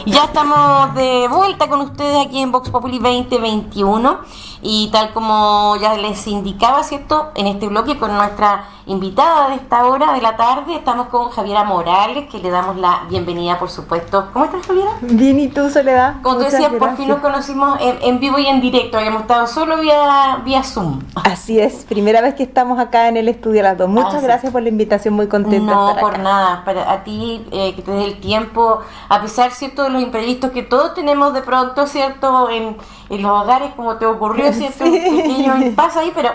Ya estamos de vuelta con ustedes aquí en Vox Populi 2021 y tal como ya les indicaba, ¿cierto? En este bloque con nuestra invitada de esta hora de la tarde estamos con Javiera Morales, que le damos la bienvenida, por supuesto. ¿Cómo estás, Javiera? Bien, ¿y tú, Soledad? Como tú decías, por fin nos conocimos en vivo y en directo, habíamos estado solo vía Zoom. Así es, primera vez que estamos acá en el estudio las dos. Muchas gracias por la invitación, muy contenta No, de estar por acá. nada, para a ti que te des el tiempo, a pesar, ¿cierto?, de los imprevistos que todos tenemos de pronto, ¿cierto?, en los hogares, como te ocurrió, ¿cierto?, Sí. un pequeño impasse ahí, pero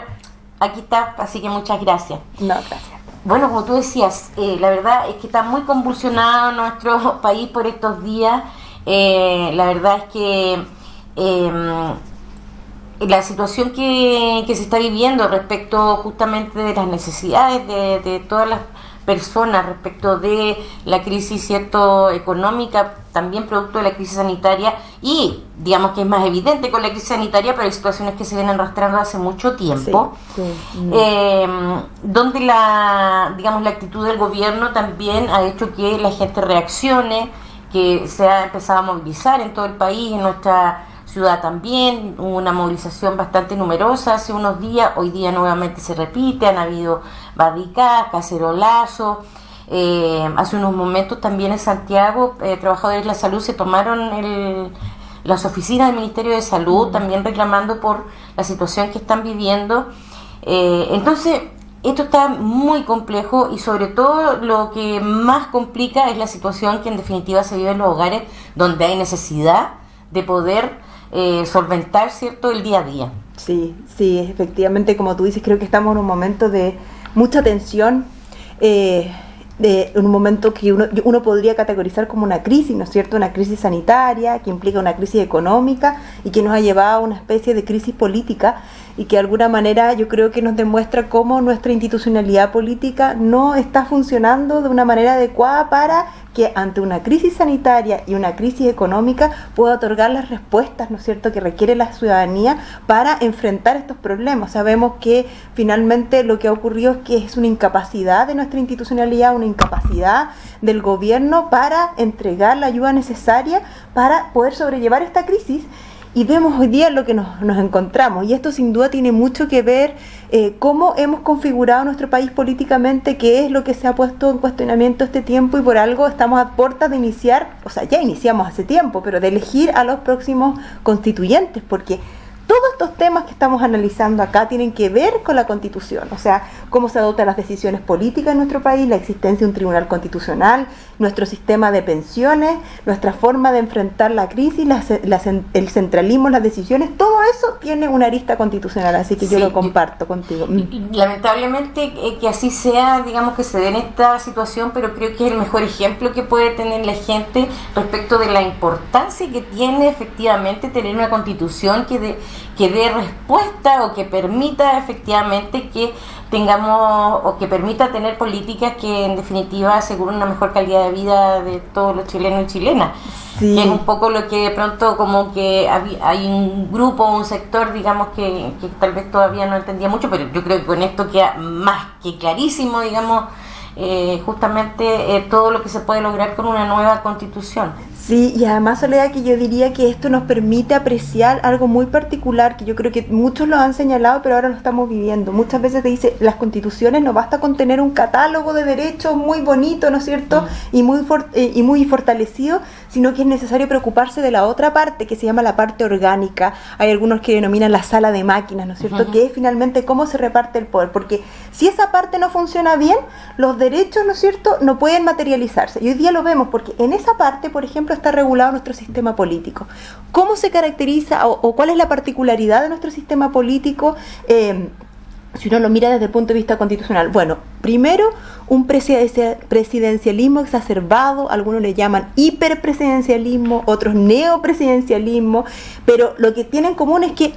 aquí está, así que muchas gracias. No, gracias. Bueno, como tú decías, la verdad es que está muy convulsionado nuestro país por estos días. La verdad es que la situación que se está viviendo respecto justamente de las necesidades de todas las personas, respecto de la crisis, ¿cierto?, económica, también producto de la crisis sanitaria, y digamos que es más evidente con la crisis sanitaria, pero hay situaciones que se vienen arrastrando hace mucho tiempo, donde la actitud del gobierno también ha hecho que la gente reaccione, que se ha empezado a movilizar en todo el país, en nuestra ciudad también, hubo una movilización bastante numerosa hace unos días, hoy día nuevamente se repite, han habido barricadas, cacerolazos. Hace unos momentos también en Santiago, trabajadores de la salud se tomaron las oficinas del Ministerio de Salud, también reclamando por la situación que están viviendo. Entonces, esto está muy complejo y sobre todo lo que más complica es la situación que en definitiva se vive en los hogares donde hay necesidad de poder solventar, ¿cierto?, el día a día. Sí, efectivamente, como tú dices, creo que estamos en un momento de mucha tensión, de un momento que uno podría categorizar como una crisis, ¿no es cierto? Una crisis sanitaria que implica una crisis económica y que nos ha llevado a una especie de crisis política y que de alguna manera yo creo que nos demuestra cómo nuestra institucionalidad política no está funcionando de una manera adecuada para que ante una crisis sanitaria y una crisis económica pueda otorgar las respuestas, ¿no es cierto?, que requiere la ciudadanía para enfrentar estos problemas. Sabemos que finalmente lo que ha ocurrido es que es una incapacidad de nuestra institucionalidad, una incapacidad del gobierno para entregar la ayuda necesaria para poder sobrellevar esta crisis. Y vemos hoy día lo que nos encontramos, y esto sin duda tiene mucho que ver cómo hemos configurado nuestro país políticamente, qué es lo que se ha puesto en cuestionamiento este tiempo, y por algo estamos a puertas de iniciar, o sea, ya iniciamos hace tiempo, pero de elegir a los próximos constituyentes, porque todos estos temas que estamos analizando acá tienen que ver con la Constitución, o sea, cómo se adoptan las decisiones políticas en nuestro país, la existencia de un tribunal constitucional, nuestro sistema de pensiones, nuestra forma de enfrentar la crisis, el centralismo, las decisiones, todo eso tiene una arista constitucional, así que yo lo comparto contigo. Lamentablemente que así sea, digamos, que se dé en esta situación, pero creo que es el mejor ejemplo que puede tener la gente respecto de la importancia que tiene efectivamente tener una constitución que dé respuesta o que permita efectivamente que tengamos o que permita tener políticas que en definitiva aseguren una mejor calidad de vida de todos los chilenos y chilenas. Sí. Que es un poco lo que de pronto como que hay un grupo, un sector, digamos, que tal vez todavía no entendía mucho, pero yo creo que con esto queda más que clarísimo, digamos, justamente todo lo que se puede lograr con una nueva constitución. Sí, y además, Soledad, que yo diría que esto nos permite apreciar algo muy particular, que yo creo que muchos lo han señalado, pero ahora lo estamos viviendo. Muchas veces te dice, las constituciones no basta con tener un catálogo de derechos muy bonito, ¿no es cierto?, y muy fortalecido, sino que es necesario preocuparse de la otra parte, que se llama la parte orgánica. Hay algunos que denominan la sala de máquinas, ¿no es cierto?, que es finalmente cómo se reparte el poder, porque si esa parte no funciona bien, los derechos, ¿no es cierto?, no pueden materializarse. Y hoy día lo vemos, porque en esa parte, por ejemplo, está regulado nuestro sistema político. ¿Cómo se caracteriza o cuál es la particularidad de nuestro sistema político? Si uno lo mira desde el punto de vista constitucional, bueno, primero, un presidencialismo exacerbado, algunos le llaman hiperpresidencialismo, otros neopresidencialismo, pero lo que tienen en común es que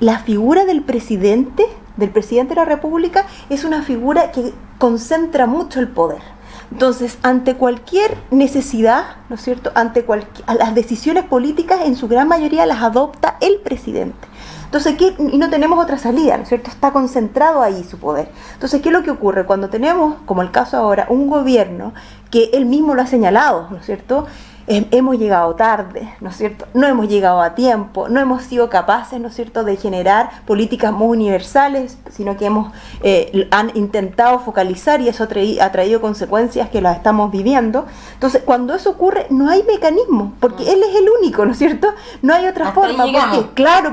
la figura del presidente de la República es una figura que concentra mucho el poder. Entonces, ante cualquier necesidad, ¿no es cierto?, las decisiones políticas en su gran mayoría las adopta el presidente. Entonces, y no tenemos otra salida, ¿no es cierto? Está concentrado ahí su poder. Entonces, ¿qué es lo que ocurre? Cuando tenemos, como el caso ahora, un gobierno que él mismo lo ha señalado, ¿no es cierto?, hemos llegado tarde, ¿no es cierto? No hemos llegado a tiempo, no hemos sido capaces, ¿no es cierto?, de generar políticas muy universales, sino que han intentado focalizar y eso ha traído consecuencias que las estamos viviendo. Entonces, cuando eso ocurre, no hay mecanismo, porque él es el único, ¿no es cierto? No hay otra forma,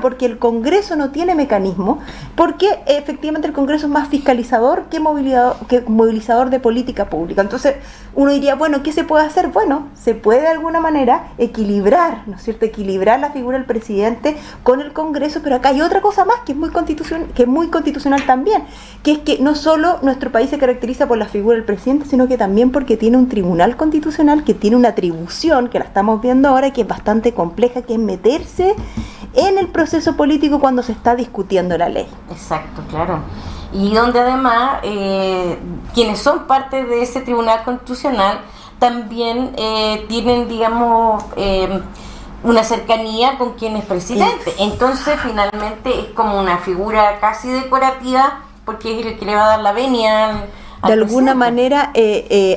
porque el Congreso no tiene mecanismo, porque efectivamente el Congreso es más fiscalizador que movilizador de política pública. Entonces, uno diría, bueno, ¿qué se puede hacer? Bueno, se puede de alguna manera equilibrar, ¿no es cierto?, equilibrar la figura del presidente con el Congreso, pero acá hay otra cosa más que es muy constitucional también, que es que no solo nuestro país se caracteriza por la figura del presidente, sino que también porque tiene un tribunal constitucional que tiene una atribución, que la estamos viendo ahora, que es bastante compleja, que es meterse en el proceso político cuando se está discutiendo la ley. Exacto, claro. Y donde además quienes son parte de ese tribunal constitucional también tienen, digamos, una cercanía con quien es presidente. Entonces, finalmente, es como una figura casi decorativa, porque es el que le va a dar la venia de alguna manera,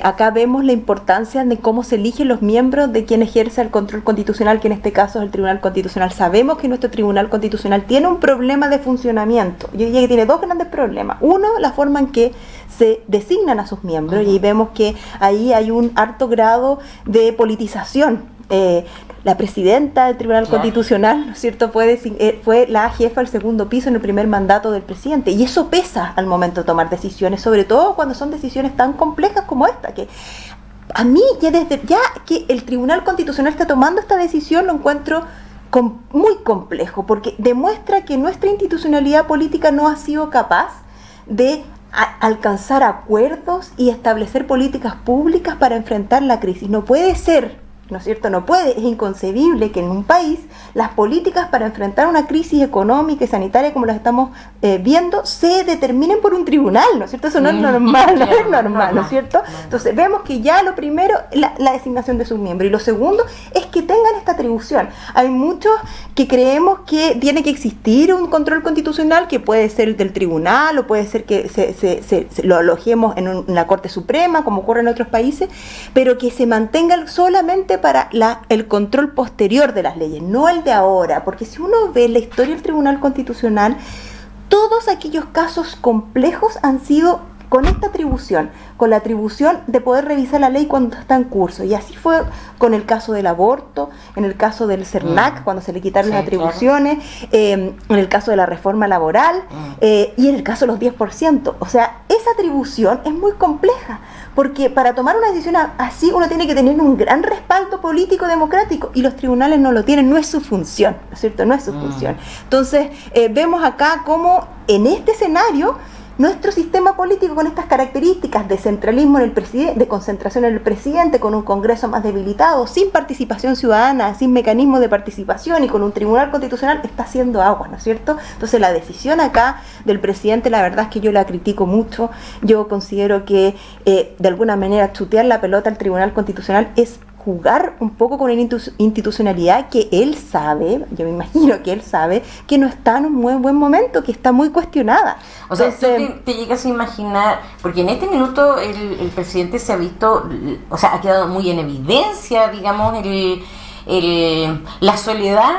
acá vemos la importancia de cómo se eligen los miembros de quien ejerce el control constitucional, que en este caso es el Tribunal Constitucional. Sabemos que nuestro Tribunal Constitucional tiene un problema de funcionamiento. Yo diría que tiene dos grandes problemas. Uno, la forma en que se designan a sus miembros, y vemos que ahí hay un alto grado de politización. La presidenta del Tribunal Constitucional, ¿no es cierto?, fue la jefa del segundo piso en el primer mandato del presidente, y eso pesa al momento de tomar decisiones, sobre todo cuando son decisiones tan complejas como esta, que a mí ya que el Tribunal Constitucional está tomando esta decisión lo encuentro muy complejo, porque demuestra que nuestra institucionalidad política no ha sido capaz de alcanzar acuerdos y establecer políticas públicas para enfrentar la crisis. No puede ser, ¿no es cierto? Es inconcebible que en un país las políticas para enfrentar una crisis económica y sanitaria como las estamos viendo se determinen por un tribunal, ¿no es cierto? Eso no es normal, ¿no es cierto? Entonces vemos que ya lo primero, la designación de sus miembros, y lo segundo es que tengan esta atribución. Hay muchos que creemos que tiene que existir un control constitucional, que puede ser el del tribunal, o puede ser que lo alojemos en una Corte Suprema, como ocurre en otros países, pero que se mantenga solamente para el control posterior de las leyes, no el de ahora, porque si uno ve la historia del Tribunal Constitucional, todos aquellos casos complejos han sido con esta atribución, con la atribución de poder revisar la ley cuando está en curso, y así fue con el caso del aborto, en el caso del CERNAC, cuando se le quitaron las atribuciones, en el caso de la reforma laboral, y en el caso de los 10%. O sea, esa atribución es muy compleja, porque para tomar una decisión así uno tiene que tener un gran respaldo político democrático, y los tribunales no lo tienen, no es su función, ¿no es cierto? No es su función. Entonces, vemos acá cómo en este escenario nuestro sistema político, con estas características de centralismo en el presidente, de concentración en el presidente, con un Congreso más debilitado, sin participación ciudadana, sin mecanismo de participación, y con un Tribunal Constitucional, está haciendo agua, ¿no es cierto? Entonces, la decisión acá del presidente, la verdad es que yo la critico mucho. Yo considero que de alguna manera chutear la pelota al Tribunal Constitucional es jugar un poco con una institucionalidad que él sabe, yo me imagino que él sabe, que no está en un muy buen momento, que está muy cuestionada. O sea, tú te llegas a imaginar, porque en este minuto el presidente se ha visto, o sea, ha quedado muy en evidencia, digamos, la soledad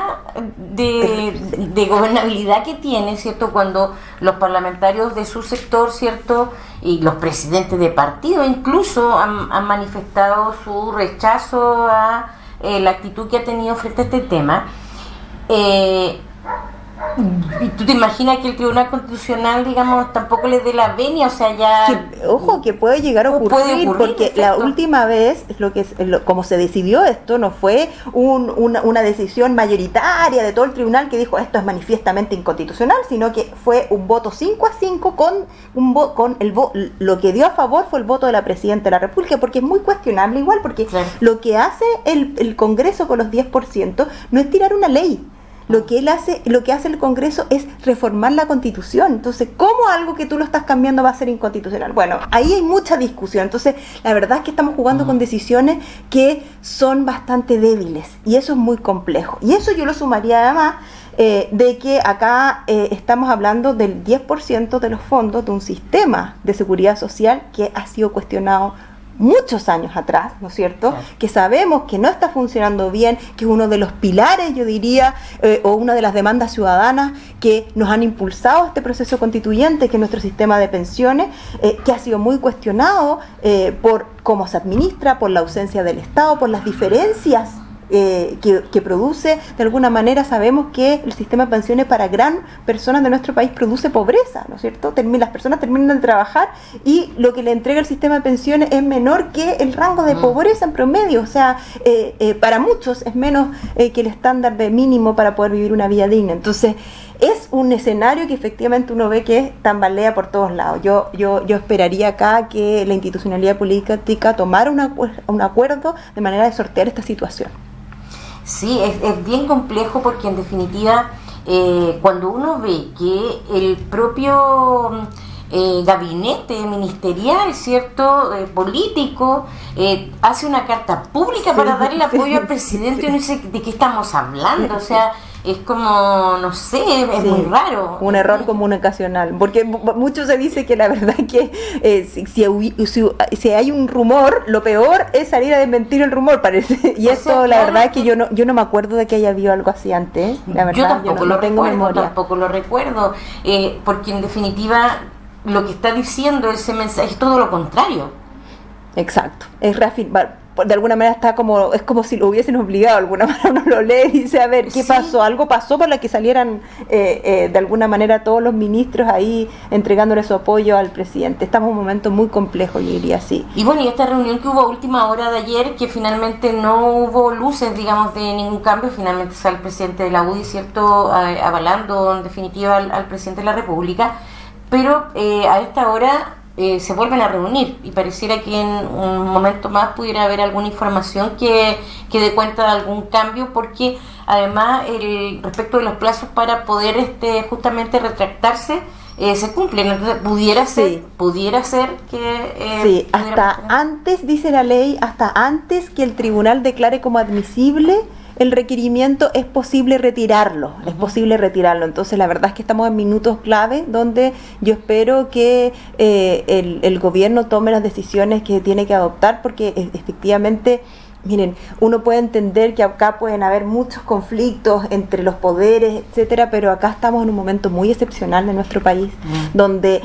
de gobernabilidad que tiene, ¿cierto?, cuando los parlamentarios de su sector, ¿cierto?, y los presidentes de partido incluso han manifestado su rechazo a la actitud que ha tenido frente a este tema. ¿Y tú te imaginas que el Tribunal Constitucional, digamos, tampoco le dé la venia? O sea, ya... Ojo, que puede llegar a ocurrir, porque ¿cierto? La última vez, como se decidió esto, no fue una decisión mayoritaria de todo el tribunal que dijo esto es manifiestamente inconstitucional, sino que fue un voto 5-5 lo que dio a favor fue el voto de la Presidenta de la República, porque es muy cuestionable igual, porque lo que hace el Congreso con los 10% no es tirar una ley. Lo que hace el Congreso es reformar la Constitución. Entonces, ¿cómo algo que tú lo estás cambiando va a ser inconstitucional? Bueno, ahí hay mucha discusión. Entonces, la verdad es que estamos jugando con decisiones que son bastante débiles y eso es muy complejo. Y eso yo lo sumaría además de que acá estamos hablando del 10% de los fondos de un sistema de seguridad social que ha sido cuestionado muchos años atrás, ¿no es cierto? Sí. Que sabemos que no está funcionando bien, que es uno de los pilares, yo diría, o una de las demandas ciudadanas que nos han impulsado a este proceso constituyente, que es nuestro sistema de pensiones, que ha sido muy cuestionado por cómo se administra, por la ausencia del Estado, por las diferencias que produce. De alguna manera sabemos que el sistema de pensiones para gran personas de nuestro país produce pobreza, ¿no es cierto? Las personas terminan de trabajar y lo que le entrega el sistema de pensiones es menor que el rango de pobreza en promedio, o sea, para muchos es menos que el estándar de mínimo para poder vivir una vida digna. Entonces, es un escenario que efectivamente uno ve que tambalea por todos lados. Yo esperaría acá que la institucionalidad política tomara un acuerdo de manera de sortear esta situación. Sí, es bien complejo porque en definitiva cuando uno ve que el propio gabinete ministerial, ¿cierto? Político hace una carta pública para dar el apoyo al presidente, uno dice, ¿de qué estamos hablando? O sea, es como, no sé, es muy raro. Un error comunicacional, porque mucho se dice que la verdad es que si hay un rumor, lo peor es salir a desmentir el rumor, parece. Y eso, claro, la verdad es que yo no me acuerdo de que haya habido algo así antes, la verdad. Yo tampoco lo recuerdo, porque en definitiva lo que está diciendo ese mensaje es todo lo contrario. Exacto, es reafirmar. De alguna manera es como si lo hubiesen obligado, de alguna manera uno lo lee y dice, a ver, ¿qué pasó? Algo pasó para que salieran de alguna manera todos los ministros ahí entregándole su apoyo al presidente. Estamos en un momento muy complejo, yo diría así. Y bueno, y esta reunión que hubo a última hora de ayer, que finalmente no hubo luces, digamos, de ningún cambio, finalmente sale el presidente de la UDI, ¿cierto?, avalando en definitiva al presidente de la República, pero a esta hora se vuelven a reunir y pareciera que en un momento más pudiera haber alguna información que dé cuenta de algún cambio, porque además respecto de los plazos para poder justamente retractarse se cumplen, entonces pudiera ser que sí, hasta antes, dice la ley, hasta antes que el tribunal declare como admisible el requerimiento es posible retirarlo, Entonces la verdad es que estamos en minutos clave donde yo espero que el gobierno tome las decisiones que tiene que adoptar, porque efectivamente, miren, uno puede entender que acá pueden haber muchos conflictos entre los poderes, etcétera, pero acá estamos en un momento muy excepcional de nuestro país, donde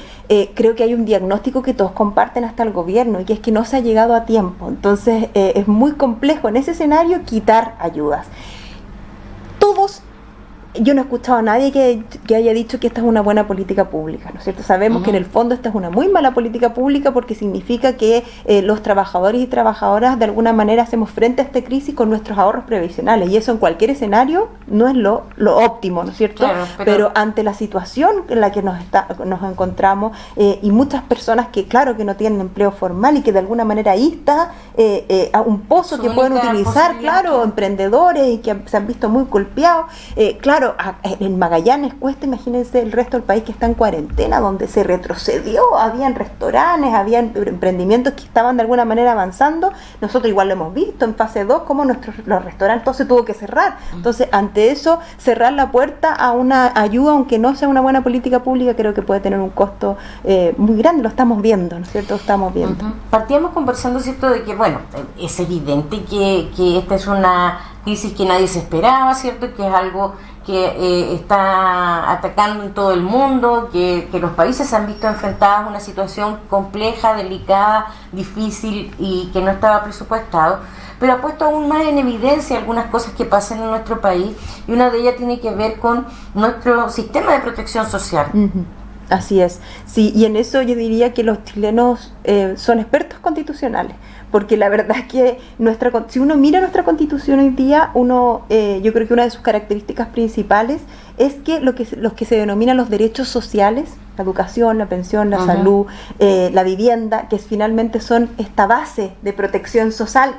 creo que hay un diagnóstico que todos comparten hasta el gobierno, y que es que no se ha llegado a tiempo. Entonces es muy complejo en ese escenario quitar ayudas. Yo no he escuchado a nadie que haya dicho que esta es una buena política pública, ¿no es cierto? Sabemos que en el fondo esta es una muy mala política pública, porque significa que los trabajadores y trabajadoras de alguna manera hacemos frente a esta crisis con nuestros ahorros previsionales, y eso en cualquier escenario no es lo óptimo, ¿no es cierto? Claro, pero ante la situación en la que nos encontramos, y muchas personas que claro que no tienen empleo formal y que de alguna manera ahí está a un pozo que pueden utilizar, claro, emprendedores y que se han visto muy golpeados, claro, en Magallanes Cuesta, imagínense el resto del país que está en cuarentena, donde se retrocedió, habían restaurantes, habían emprendimientos que estaban de alguna manera avanzando. Nosotros igual lo hemos visto en fase 2, como los restaurantes, todo se tuvo que cerrar. Entonces, ante eso, cerrar la puerta a una ayuda, aunque no sea una buena política pública, creo que puede tener un costo muy grande. Lo estamos viendo, ¿no es cierto? Estamos viendo. Partíamos conversando, ¿cierto?, de que, bueno, es evidente que esta es una crisis que nadie se esperaba, ¿cierto?, que es algo que está atacando en todo el mundo, que los países se han visto enfrentados a una situación compleja, delicada, difícil y que no estaba presupuestado, pero ha puesto aún más en evidencia algunas cosas que pasan en nuestro país, y una de ellas tiene que ver con nuestro sistema de protección social. Así es, sí, y en eso yo diría que los chilenos son expertos constitucionales, porque la verdad es que si uno mira nuestra Constitución hoy día, yo creo que una de sus características principales es que los que se denominan los derechos sociales, la educación, la pensión, la salud, la vivienda, que finalmente son esta base de protección social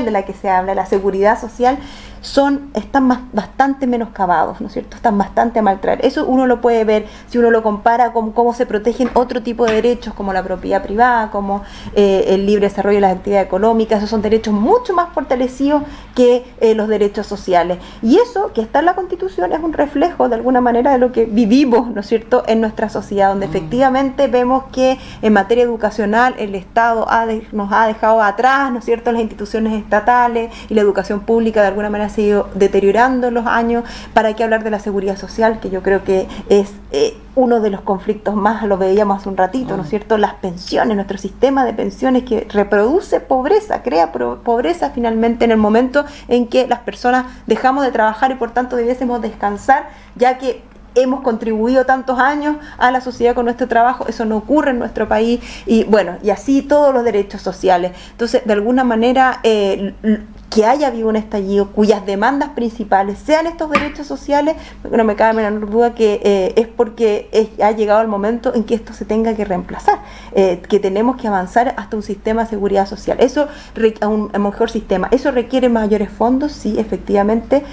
de la que se habla, la seguridad social, están bastante menoscabados, ¿no es cierto? Están bastante a maltratar. Eso uno lo puede ver si uno lo compara con cómo se protegen otro tipo de derechos como la propiedad privada, como el libre desarrollo de las actividades económicas. Esos son derechos mucho más fortalecidos que los derechos sociales. Y eso que está en la Constitución es un reflejo de alguna manera de lo que vivimos, ¿no es cierto?, en nuestra sociedad, donde efectivamente vemos que en materia educacional el Estado nos ha dejado atrás, ¿no es cierto?, las instituciones estatales y la educación pública de alguna manera se ha ido deteriorando en los años. ¿Para qué hablar de la seguridad social, que yo creo que es uno de los conflictos más, lo veíamos hace un ratito, ¿no es cierto?, las pensiones, nuestro sistema de pensiones que reproduce pobreza, crea pobreza finalmente en el momento en que las personas dejamos de trabajar y por tanto debiésemos descansar, ya que hemos contribuido tantos años a la sociedad con nuestro trabajo. Eso no ocurre en nuestro país, y bueno, y así todos los derechos sociales. Entonces, de alguna manera, que haya habido un estallido cuyas demandas principales sean estos derechos sociales, no me cabe la menor duda que es porque ha llegado el momento en que esto se tenga que reemplazar, que tenemos que avanzar hasta un sistema de seguridad social, eso a un mejor sistema. Eso requiere mayores fondos, sí, efectivamente,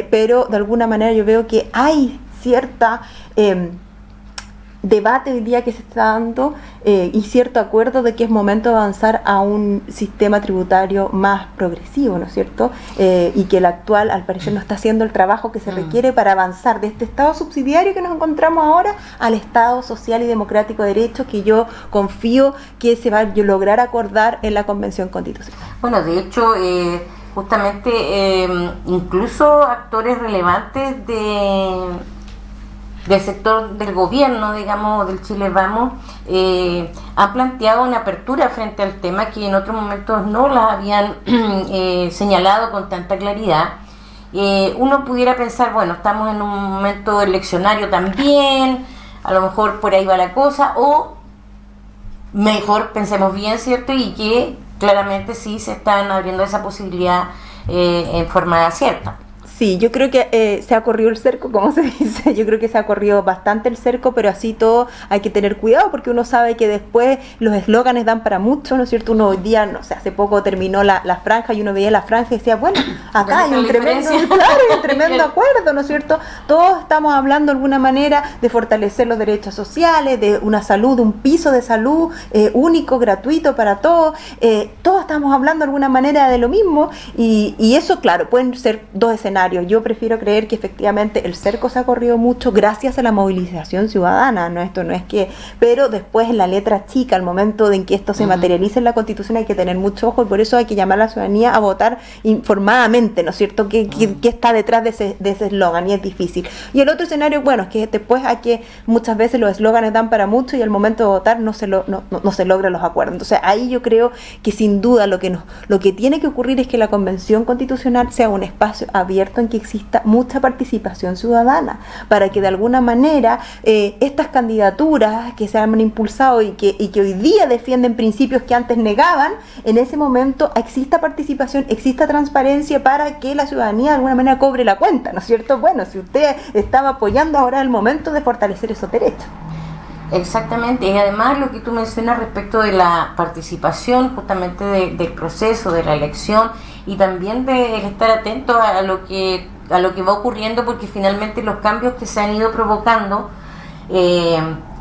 pero de alguna manera yo veo que hay cierta debate hoy día que se está dando y cierto acuerdo de que es momento de avanzar a un sistema tributario más progresivo, ¿no es cierto? Y que el actual, al parecer, no está haciendo el trabajo que se requiere para avanzar de este Estado subsidiario que nos encontramos ahora al Estado social y democrático de derecho, que yo confío que se va a lograr acordar en la Convención Constitucional. Bueno, de hecho, justamente incluso actores relevantes del sector del gobierno, digamos, del Chile Vamos, han planteado una apertura frente al tema que en otros momentos no la habían señalado con tanta claridad. Uno pudiera pensar, bueno, estamos en un momento eleccionario también, a lo mejor por ahí va la cosa, o mejor pensemos bien, ¿cierto? Y que claramente sí se están abriendo esa posibilidad en forma cierta. Sí, yo creo que se ha corrido el cerco, como se dice. Yo creo que se ha corrido bastante el cerco, pero así todo hay que tener cuidado, porque uno sabe que después los eslóganes dan para mucho, ¿no es cierto? Uno hoy día, no sé, hace poco terminó la franja y uno veía la franja y decía, bueno, acá hay un tremendo acuerdo, ¿no es cierto? Todos estamos hablando de alguna manera de fortalecer los derechos sociales, de una salud, de un piso de salud único, gratuito para todos. Todos estamos hablando de alguna manera de lo mismo, y eso, claro, pueden ser dos escenarios. Yo prefiero creer que efectivamente el cerco se ha corrido mucho gracias a la movilización ciudadana, ¿no? Esto no es que, pero después en la letra chica, al momento en que esto se materialice en la Constitución, hay que tener mucho ojo, y por eso hay que llamar a la ciudadanía a votar informadamente, ¿no es cierto? ¿Qué está detrás de ese eslogan? Y es difícil. Y el otro escenario, bueno, es que después hay que, muchas veces los eslóganes dan para mucho y al momento de votar no se logran los acuerdos. Entonces ahí yo creo que sin duda lo que tiene que ocurrir es que la Convención Constitucional sea un espacio abierto en que exista mucha participación ciudadana, para que de alguna manera estas candidaturas que se han impulsado y que hoy día defienden principios que antes negaban, en ese momento exista participación, exista transparencia, para que la ciudadanía de alguna manera cobre la cuenta, ¿no es cierto? Bueno, si usted estaba apoyando, ahora es el momento de fortalecer esos derechos. Exactamente, y además lo que tú mencionas respecto de la participación justamente del proceso, de la elección, y también de estar atento a lo que va ocurriendo, porque finalmente los cambios que se han ido provocando,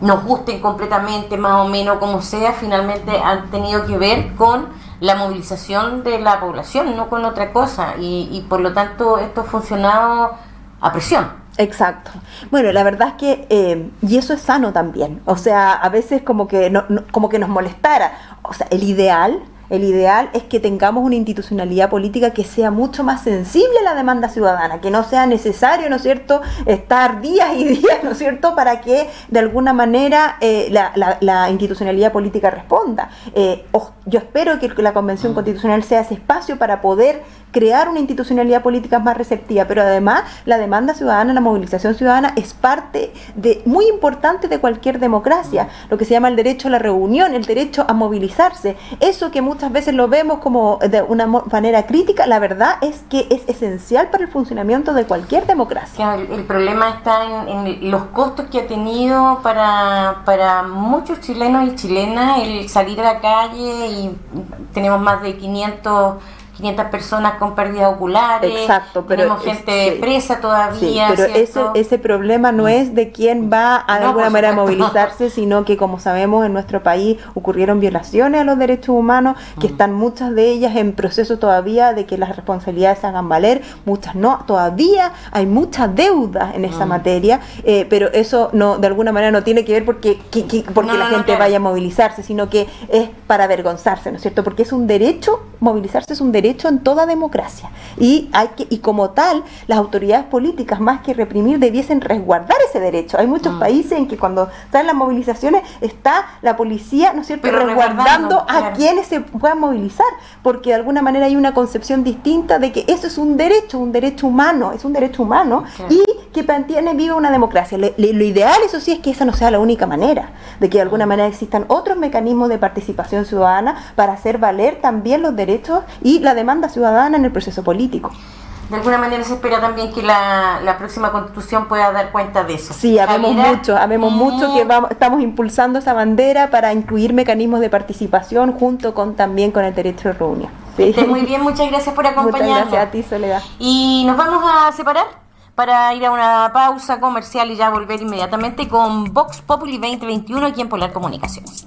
nos gusten completamente, más o menos como sea, finalmente han tenido que ver con la movilización de la población, no con otra cosa, y por lo tanto esto ha funcionado a presión. Exacto. Bueno, la verdad es que, y eso es sano también, o sea, a veces como que nos molestara, o sea, el ideal es que tengamos una institucionalidad política que sea mucho más sensible a la demanda ciudadana, que no sea necesario, ¿no es cierto?, estar días y días, ¿no es cierto?, para que de alguna manera la institucionalidad política responda. Yo espero que la Convención Constitucional sea ese espacio para poder crear una institucionalidad política más receptiva, pero además la demanda ciudadana, la movilización ciudadana es parte muy importante de cualquier democracia, lo que se llama el derecho a la reunión, el derecho a movilizarse. Eso que muchas veces lo vemos como de una manera crítica, la verdad es que es esencial para el funcionamiento de cualquier democracia. El problema está en los costos que ha tenido para muchos chilenos y chilenas el salir a la calle, y tenemos más de 500 500 personas con pérdidas oculares. Exacto, pero tenemos gente presa todavía. Sí, pero ese problema no es de quién va a de alguna manera a movilizarse, sino que, como sabemos, en nuestro país ocurrieron violaciones a los derechos humanos, que están muchas de ellas en proceso todavía de que las responsabilidades se hagan valer, muchas no, todavía hay muchas deudas en esa materia, pero eso no, de alguna manera no tiene que ver porque la gente vaya a movilizarse, sino que es para avergonzarse, ¿no es cierto? Porque es un derecho, movilizarse es un derecho en toda democracia, y como tal, las autoridades políticas, más que reprimir, debiesen resguardar ese derecho. Hay muchos países en que cuando están las movilizaciones está la policía, ¿no es cierto?, resguardando a quienes se puedan movilizar, porque de alguna manera hay una concepción distinta de que eso es un derecho humano, y que mantiene viva una democracia. Lo ideal, eso sí, es que esa no sea la única manera, de que de alguna manera existan otros mecanismos de participación ciudadana para hacer valer también los derechos y la demanda ciudadana en el proceso político. De alguna manera se espera también que la próxima Constitución pueda dar cuenta de eso. Sí, habemos mucho que estamos impulsando esa bandera para incluir mecanismos de participación también con el derecho de reunión. Sí. Esté muy bien, muchas gracias por acompañarnos. Muchas gracias a ti, Soledad. Y nos vamos a separar para ir a una pausa comercial y ya volver inmediatamente con Vox Populi 2021 aquí en Polar Comunicaciones.